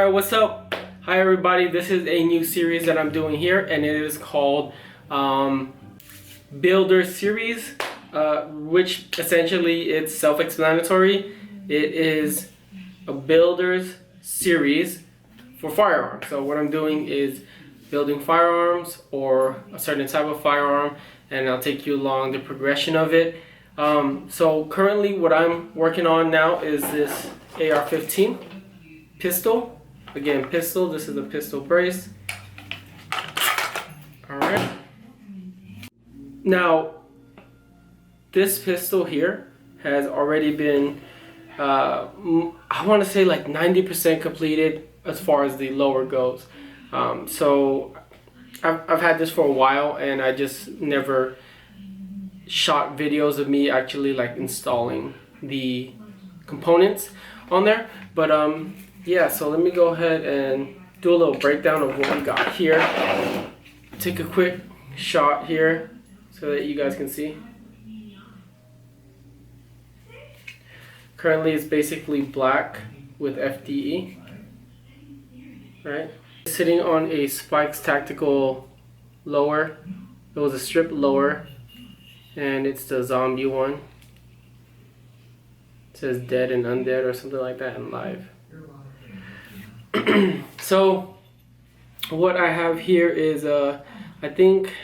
Alright, what's up? Hi everybody, this is a new series that I'm doing here, and it is called Builder Series, which essentially it's self-explanatory. It is a builder's series for firearms. So what I'm doing is building firearms or a certain type of firearm, and I'll take you along the progression of it. So currently what I'm working on now is this AR-15 pistol. Again, pistol. This is a pistol brace. Alright. Now, this pistol here has already been, I want to say like 90% completed as far as the lower goes. So, I've had this for a while, and I just never shot videos of me actually like installing the components on there. But yeah, so let me go ahead and do a little breakdown of what we got here. Take a quick shot here so that you guys can see. Currently it's basically black with FDE, right? Sitting on a Spikes Tactical lower. It was a strip lower, and it's the zombie one. It says dead and undead or something like that in live. So what I have here is I think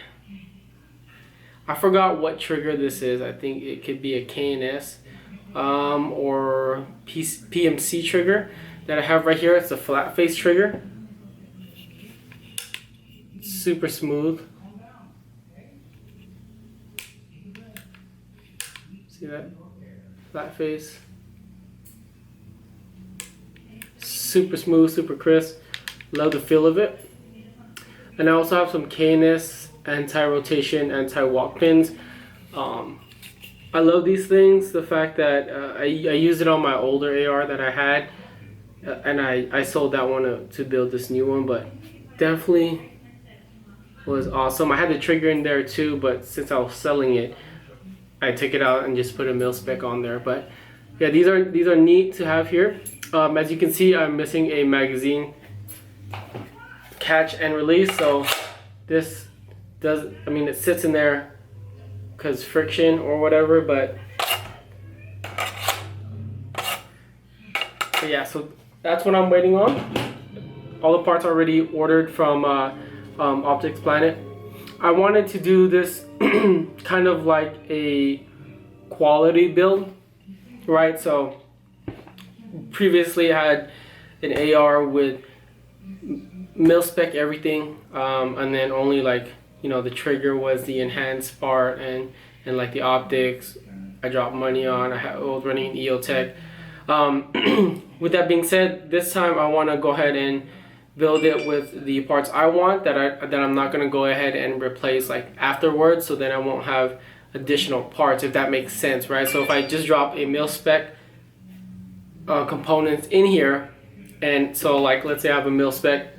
I forgot what trigger this is. I think it could be a KNS or PMC trigger that I have right here. It's a flat face trigger. Super smooth. See that? Flat face. Super smooth, super crisp. Love the feel of it. And I also have some KNS anti-rotation, anti-walk pins. I love these things. The fact that I used it on my older AR that I had, and I sold that one to build this new one, but definitely was awesome. I had the trigger in there too, but since I was selling it, I took it out and just put a mil spec on there. But yeah, these are neat to have here. As you can see, I'm missing a magazine catch and release, so this does, I mean, it sits in there because friction or whatever, but yeah, so that's what I'm waiting on. All the parts are already ordered from Optics Planet. I wanted to do this kind of like a quality build, right? So previously I had an AR with mil spec everything, and then only like, you know, the trigger was the enhanced part, and like the optics I dropped money on. I was running an EOTech. With that being said, this time I want to go ahead and build it with the parts I want that I'm not going to go ahead and replace like afterwards, so then I won't have additional parts, if that makes sense, right? So if I just drop a mil spec components in here, and so like let's say I have a mil spec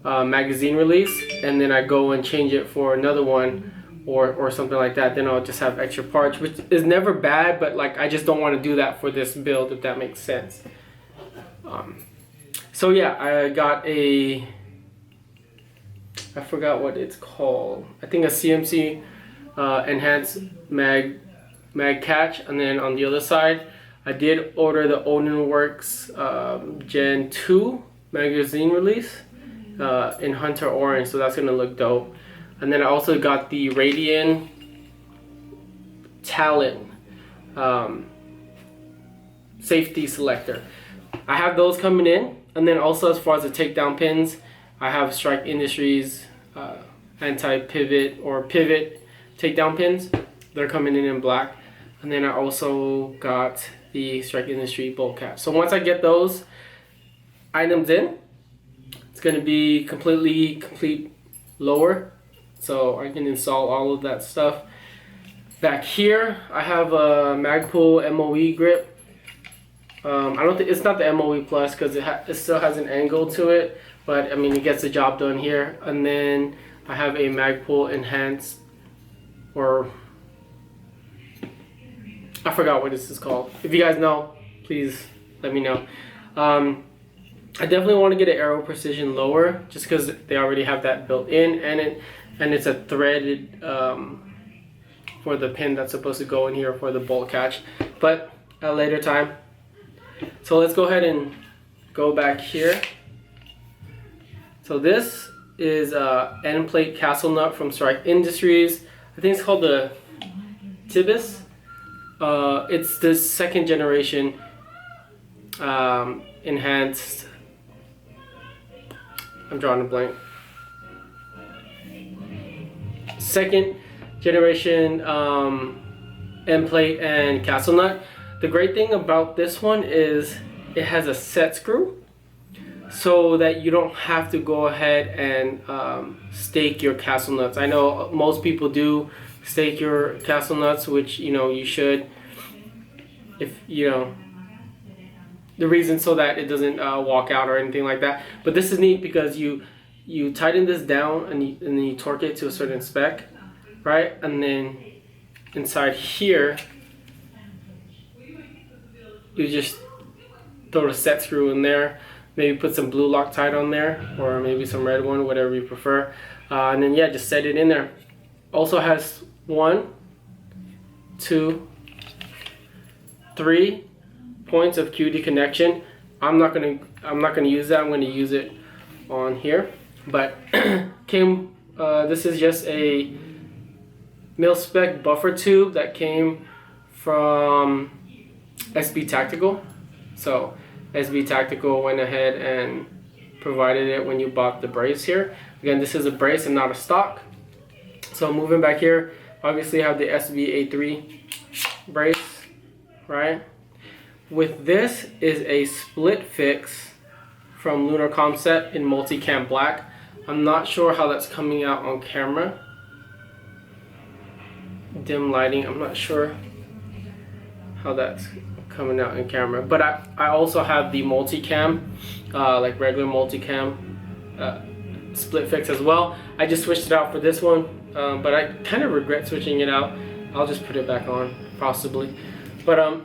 magazine release, and then I go and change it for another one or something like that, then I'll just have extra parts, which is never bad, but like I just don't want to do that for this build, if that makes sense. So yeah, I got I forgot what it's called. I think a CMC enhanced mag catch, and then on the other side I did order the Odin Works Gen 2 magazine release in Hunter Orange, so that's gonna look dope. And then I also got the Radian Talon safety selector. I have those coming in, and then also as far as the takedown pins, I have Strike Industries anti-pivot or pivot takedown pins. They're coming in black. And then I also got the Strike Industry bolt cap. So once I get those items in, it's going to be complete lower, so I can install all of that stuff. Back here I have a MagPul MOE grip. I don't think it's not the MOE Plus because it still has an angle to it, but I mean it gets the job done here. And then I have a MagPul enhanced, or I forgot what this is called. If you guys know, please let me know. I definitely want to get an arrow precision lower, just because they already have that built in, and it's a threaded for the pin that's supposed to go in here for the bolt catch, but at a later time. So let's go ahead and go back here. So this is end plate castle nut from Strike Industries. I think it's called the Tibis. It's the second generation enhanced. I'm drawing a blank. Second generation end plate and castle nut. The great thing about this one is it has a set screw, so that you don't have to go ahead and stake your castle nuts. I know most people do stake your castle nuts, which you should, if the reason so that it doesn't walk out or anything like that. But this is neat because you tighten this down and then you torque it to a certain spec, right? And then inside here you just throw the set screw in there, maybe put some blue Loctite on there, or maybe some red one, whatever you prefer, and then yeah, just set it in there. Also has 1, 2, 3 points of QD connection. I'm not gonna use that. I'm gonna use it on here. But this is just a mil-spec buffer tube that came from SB Tactical. So SB Tactical went ahead and provided it when you bought the brace here. Again, this is a brace and not a stock. So moving back here, obviously I have the SB-A3 brace, right? With this is a split fix from Lunar Concept in Multicam black. I'm not sure how that's coming out on camera. Dim lighting, I'm not sure how that's coming out in camera. But I also have the Multicam, like regular Multicam split fix as well. I just switched it out for this one, but I kind of regret switching it out. I'll just put it back on, possibly. But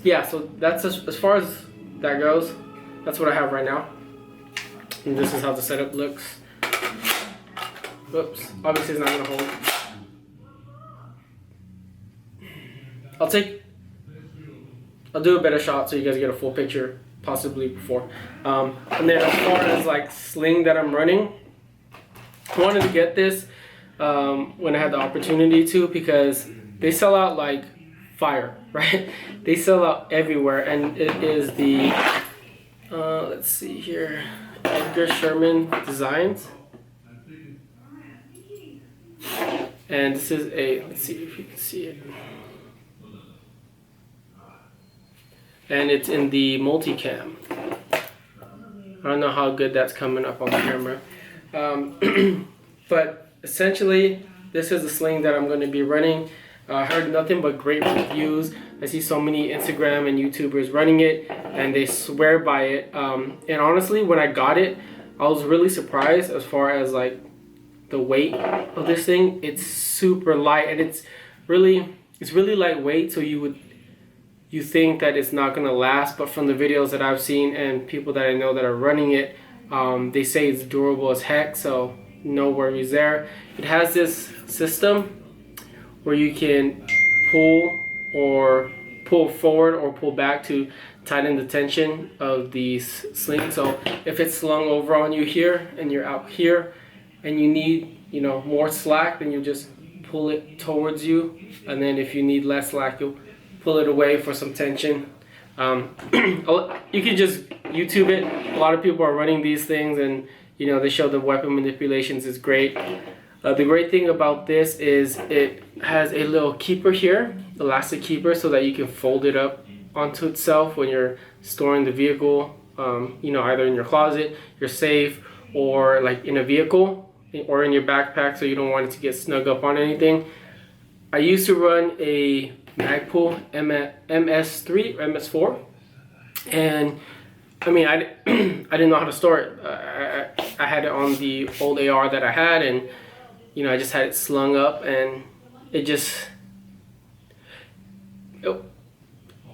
yeah, so that's as far as that goes. That's what I have right now. And this is how the setup looks. Oops, obviously it's not gonna hold. I'll do a better shot so you guys get a full picture, possibly before. And then as far as like sling that I'm running, I wanted to get this when I had the opportunity to, because they sell out like fire, right? They sell out everywhere, and it is the let's see here, Edgar Sherman Designs, and this is a, let's see if you can see it, and it's in the Multicam. I don't know how good that's coming up on camera, but essentially this is the sling that I'm going to be running. I heard nothing but great reviews. I see so many Instagram and YouTubers running it, and they swear by it. And honestly, when I got it, I was really surprised as far as like the weight of this thing. It's super light, and it's really lightweight. So you think that it's not gonna last, but from the videos that I've seen and people that I know that are running it, they say it's durable as heck. So no worries there. It has this system where you can pull forward or pull back to tighten the tension of the sling. So if it's slung over on you here and you're out here and you need more slack, then you just pull it towards you, and then if you need less slack, you'll pull it away for some tension. You can just YouTube it. A lot of people are running these things, and they show the weapon manipulations is great. The great thing about this is it has a little keeper here, elastic keeper, so that you can fold it up onto itself when you're storing the vehicle, either in your closet, your safe, or like in a vehicle, or in your backpack, so you don't want it to get snug up on anything. I used to run a MagPul MS3 or MS4, and I mean, I didn't know how to store it. I had it on the old AR that I had, and I just had it slung up, and it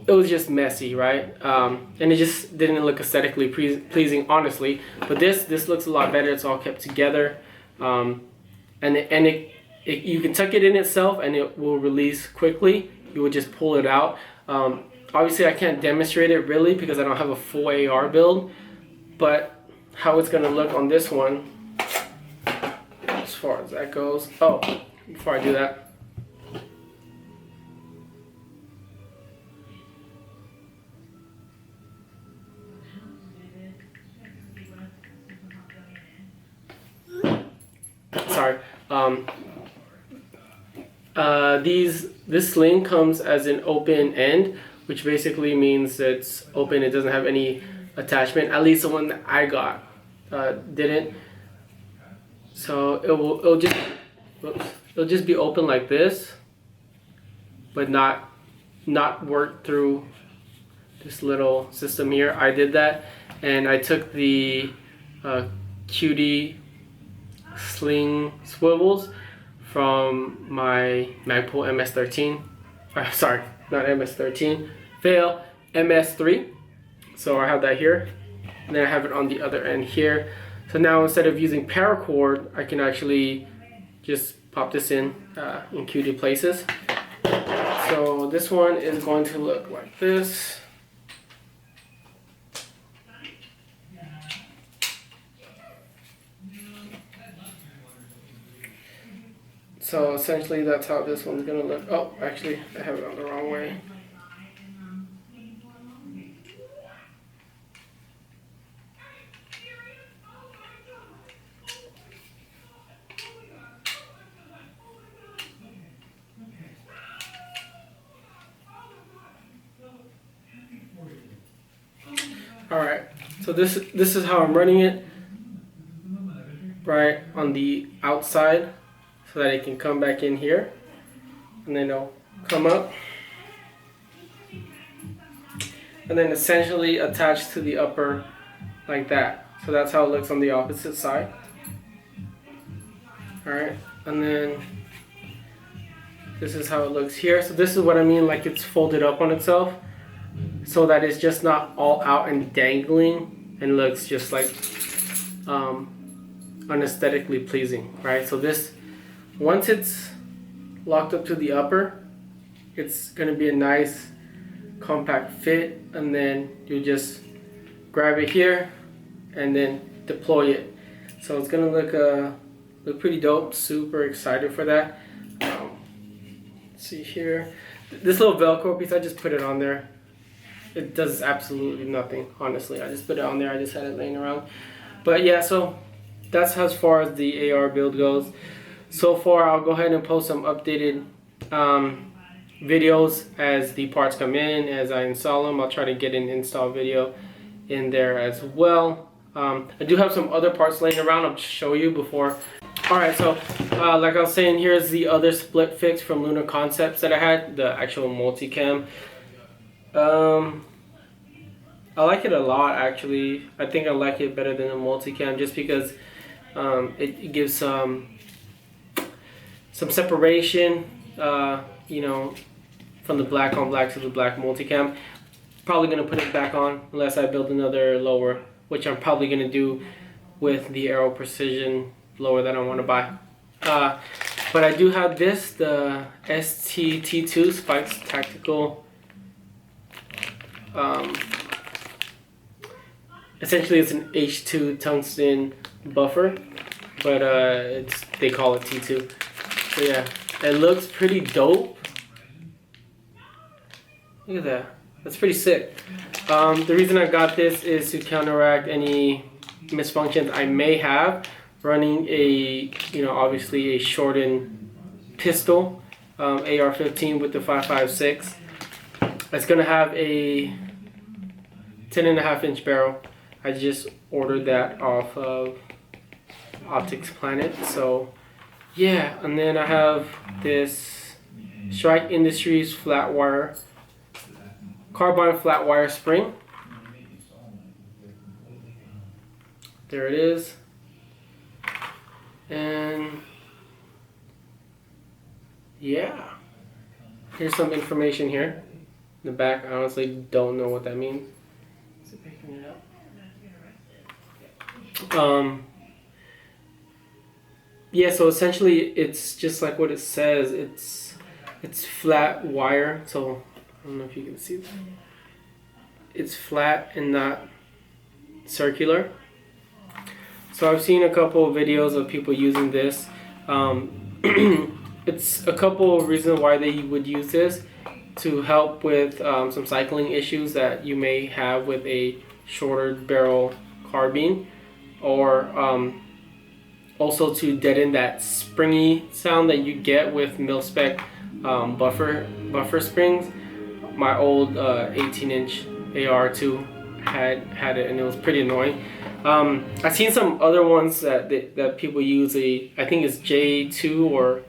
it was just messy, right? And it just didn't look aesthetically pleasing, honestly. But this looks a lot better. It's all kept together, and you can tuck it in itself, and it will release quickly. You will just pull it out. Obviously, I can't demonstrate it really because I don't have a full AR build, but how it's gonna look on this one, as far as that goes. Oh, before I do that. Sorry. This sling comes as an open end, which basically means it's open. It doesn't have any attachment. At least the one that I got didn't. So it'll just be open like this, but not work through this little system here. I did that, and I took the QD sling swivels from my MagPul MS13. Sorry, not MS13. Fail MS3. So I have that here, and then I have it on the other end here. So now instead of using paracord, I can actually just pop this in QD places. So this one is going to look like this. So essentially that's how this one's gonna look. Oh, actually I have it on the wrong way. Alright, so this is how I'm running it, right on the outside, so that it can come back in here, and then it'll come up, and then essentially attach to the upper like that. So that's how it looks on the opposite side. Alright, and then this is how it looks here. So this is what I mean, like it's folded up on itself, so that it's just not all out and dangling and looks just like unesthetically pleasing, right? So this, once it's locked up to the upper, it's going to be a nice compact fit, and then you just grab it here and then deploy it. So it's going to look pretty dope. Super excited for that. Let's see here, this little Velcro piece, I just put it on there. It does absolutely nothing, honestly. I just put it on there. I just had it laying around. But yeah, so that's as far as the AR build goes. So far, I'll go ahead and post some updated videos as the parts come in, as I install them. I'll try to get an install video in there as well. I do have some other parts laying around. I'll show you before. Alright, so like I was saying, here's the other split fix from Lunar Concepts that I had, the actual multicam. I like it a lot, actually. I think I like it better than the multicam, just because it gives some separation, you know, from the black on black to the black multicam. Probably gonna put it back on unless I build another lower, which I'm probably gonna do with the Aero Precision lower that I want to buy. But I do have this, the ST-T2 Spikes Tactical. Essentially it's an H2 tungsten buffer, but they call it T2. So yeah, it looks pretty dope. Look at that, that's pretty sick. The reason I got this is to counteract any misfunctions I may have running a, you know, obviously a shortened pistol, AR-15 with the 5.56. It's gonna have a 10.5-inch barrel. I just ordered that off of Optics Planet. So yeah, and then I have this Strike Industries Flatwire, carbon Flatwire spring. There it is. And yeah, here's some information here. the back. I honestly don't know what that means. Is it picking it up? Yeah, so essentially it's just like what it says. It's flat wire, so I don't know if you can see that. It's flat and not circular. So I've seen a couple of videos of people using this. It's a couple of reasons why they would use this: to help with some cycling issues that you may have with a shorter barrel carbine, or also to deaden that springy sound that you get with mil-spec buffer springs. My old 18-inch AR2 had it, and it was pretty annoying. I've seen some other ones that people use. I think it's J2 or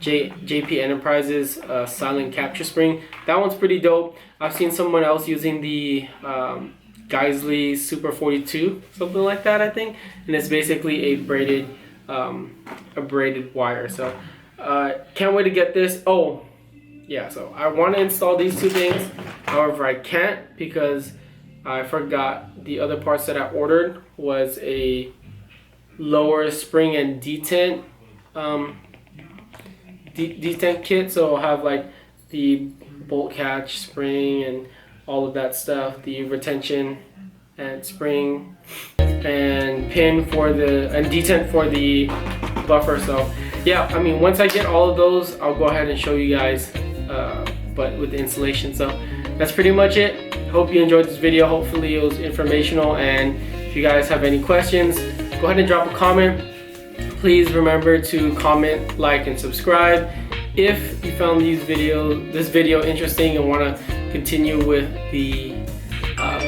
JP Enterprises silent capture spring. That one's pretty dope. I've seen someone else using the Geisley Super 42, something like that, I think, and it's basically a braided wire. So can't wait to get this. Oh yeah, so I want to install these two things, however I can't because I forgot the other parts that I ordered was a lower spring and detent detent kit. So I'll have like the bolt catch spring and all of that stuff, the retention and spring and pin for the and detent for the buffer. So yeah, I mean, once I get all of those, I'll go ahead and show you guys but with the installation. So that's pretty much it. Hope you enjoyed this video. Hopefully it was informational, and if you guys have any questions, go ahead and drop a comment. Please remember to comment, like, and subscribe. If you found this video interesting and want to continue with the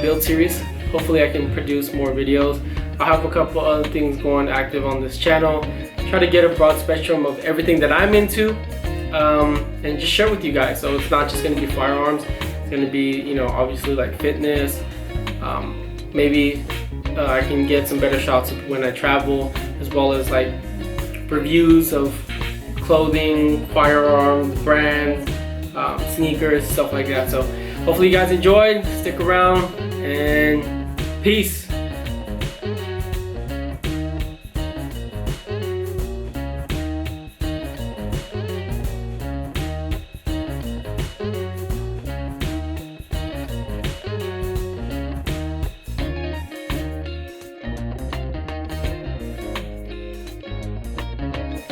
build series, hopefully I can produce more videos. I have a couple other things going active on this channel. Try to get a broad spectrum of everything that I'm into, and just share with you guys. So it's not just going to be firearms. It's going to be, you know, obviously like fitness. Maybe I can get some better shots when I travel, as well as like reviews of clothing, firearms, brands, sneakers, stuff like that. So hopefully you guys enjoyed. Stick around, and peace.